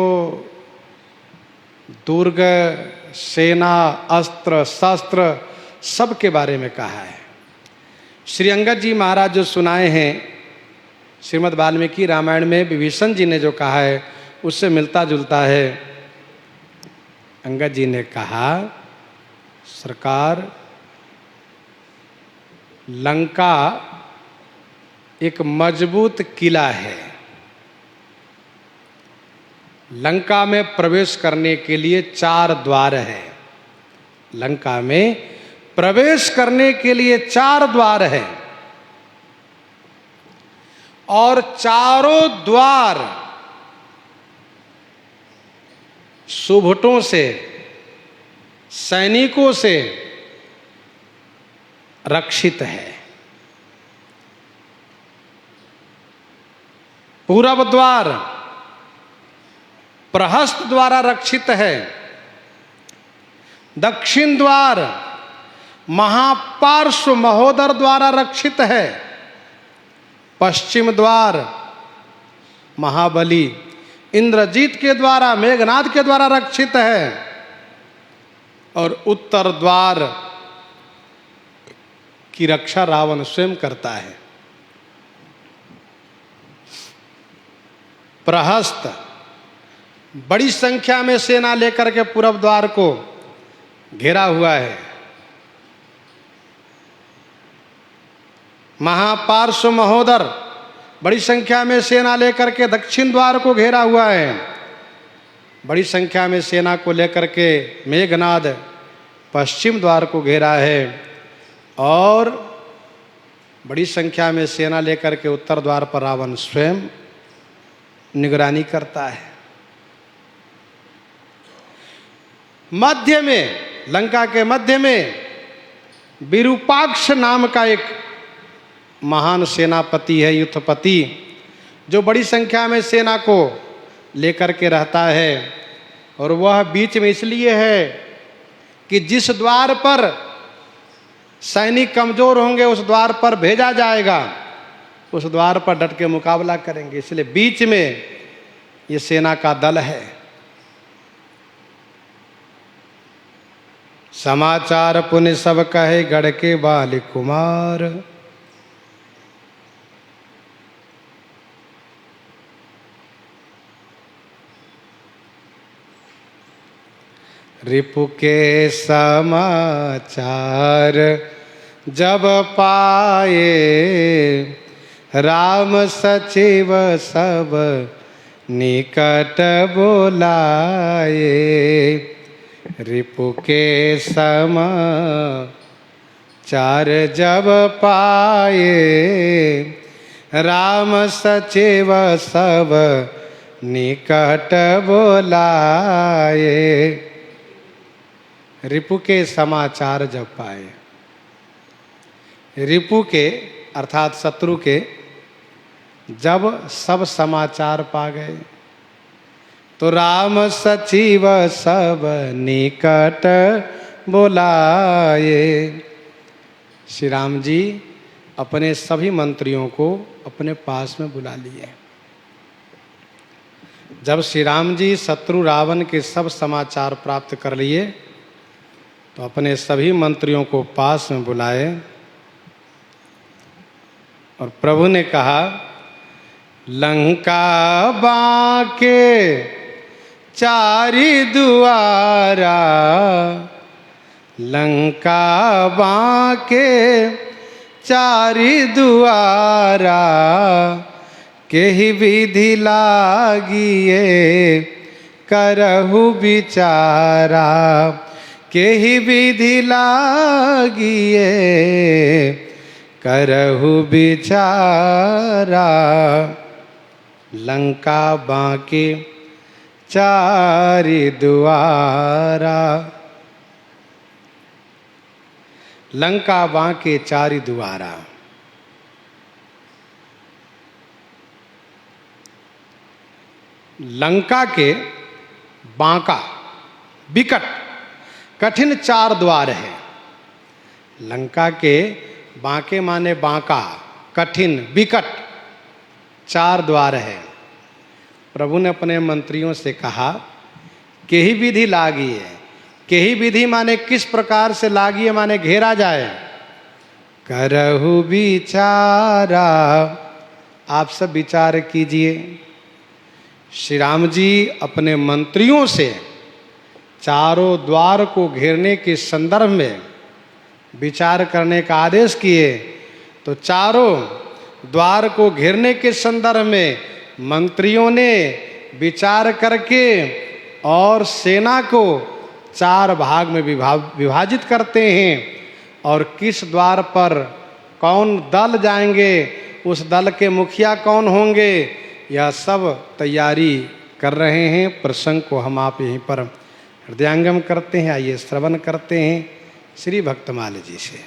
दुर्ग, सेना, अस्त्र शस्त्र सब के बारे में कहा है। श्री अंगद जी महाराज जो सुनाए हैं श्रीमद् वाल्मीकि रामायण में, विभीषण जी ने जो कहा है उससे मिलता जुलता है। अंगद जी ने कहा, सरकार, लंका एक मजबूत किला है, लंका में प्रवेश करने के लिए 4 द्वार है। लंका में प्रवेश करने के लिए 4 द्वार है, और चारों द्वार सुभटों से, सैनिकों से रक्षित है। पूरब द्वार प्रहस्त द्वारा रक्षित है, दक्षिण द्वार महापार्श्व महोदर द्वारा रक्षित है, पश्चिम द्वार महाबली इंद्रजीत के द्वारा, मेघनाद के द्वारा रक्षित है, और उत्तर द्वार की रक्षा रावण स्वयं करता है। प्रहस्त, बड़ी संख्या में सेना लेकर के पूरब द्वार को घेरा हुआ है। महापार्श्व महोदर बड़ी संख्या में सेना लेकर के दक्षिण द्वार को घेरा हुआ है। बड़ी संख्या में सेना को लेकर के मेघनाद पश्चिम द्वार को घेरा है और बड़ी संख्या में सेना लेकर के उत्तर द्वार पर रावण स्वयं निगरानी करता है। मध्य में, लंका के मध्य में विरूपाक्ष नाम का एक महान सेनापति है, युद्धपति, जो बड़ी संख्या में सेना को लेकर के रहता है। और वह बीच में इसलिए है कि जिस द्वार पर सैनिक कमजोर होंगे उस द्वार पर भेजा जाएगा, उस द्वार पर डट के मुकाबला करेंगे, इसलिए बीच में ये सेना का दल है। समाचार पुण्य सब कहे गढ़ के बाल कुमार, रिपु के समाचार जब पाए, राम सचिव सब निकट बोलाए। रिपु के समाचार जब पाए, राम सचिव सब निकट बोलाए। रिपु के समाचार जब पाए, रिपु के अर्थात शत्रु के जब सब समाचार पा गए तो राम सचिव सब निकट बोलाए। श्री राम जी अपने सभी मंत्रियों को अपने पास में बुला लिए। जब श्री राम जी शत्रु रावण के सब समाचार प्राप्त कर लिए तो अपने सभी मंत्रियों को पास में बुलाए और प्रभु ने कहा, लंका बांके चारि दुआरा, लंका बांके चारि दुआरा, केहि विधि लागिए करहु विचारा, केहि विधि लागिए करहु विचारा। लंका बांके चारि दुआरा, लंका बांके चारि दुआरा। लंका के बांका विकट कठिन चार द्वार है। लंका के बांके माने बांका, कठिन, विकट चार द्वार है। प्रभु ने अपने मंत्रियों से कहा, केहि विधि लागी है। केहि विधि माने किस प्रकार से लागी है, माने घेरा जाए। करहु विचारा, आप सब विचार कीजिए। श्री राम जी अपने मंत्रियों से चारों द्वार को घेरने के संदर्भ में विचार करने का आदेश किए तो चारों द्वार को घेरने के संदर्भ में मंत्रियों ने विचार करके और सेना को चार भाग में विभाजित करते हैं और किस द्वार पर कौन दल जाएंगे, उस दल के मुखिया कौन होंगे, यह सब तैयारी कर रहे हैं। प्रसंग को हम आप यहीं पर हृदयांगम करते हैं। आइए श्रवण करते हैं श्री भक्तमाल जी से।